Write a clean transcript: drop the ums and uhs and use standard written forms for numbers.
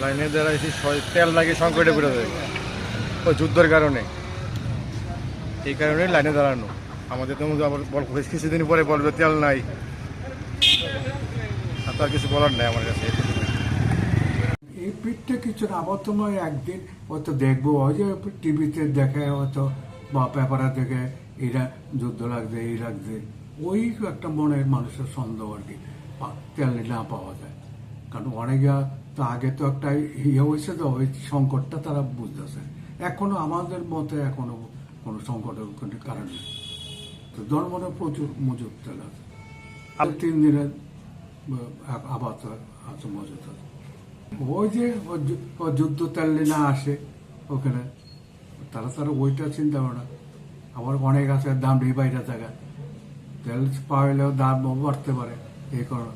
লাইনে দাঁড়াইছি, তেল নাকি সংকটে পড়ে যায় ওই যুদ্ধের কারণে। এই কারণে লাইনে দাঁড়ানো। আমাদের তো আবার কিছুদিন পরে বলবে তেল নাই, আর তার কিছু বলার নাই আমার কাছে। এই পিঠটা কিছু না, আবার তো নয় একদিন হয়তো দেখবো, ওই যে টিভিতে দেখে হয়তো বা পেপারে দেখে এরা যুদ্ধ লাগছে, এই লাগছে, ওই একটা মনের মানুষের সন্দেহ আর কি, তেল না পাওয়া যায়। কারণ অনেকে তো আগে তো একটা ইয়ে হয়েছে, তো ওই সংকটটা তারা বুঝতেছে। এখনো আমাদের মতে এখনো কোনো সংকটের কোনো কারণ নেই। তো জনমনে প্রচুর মজুদ তেল আছে, 3 দিনের আবার আছে মজুদ আছে। ওই যে যুদ্ধ তেল না আসে ওখানে, তারা ওইটা চিন্তা করে না। আবার অনেক আছে দাম বাইরে থাকা, তেল পাওয়ালেও দাম বাড়তে পারে এই কারণে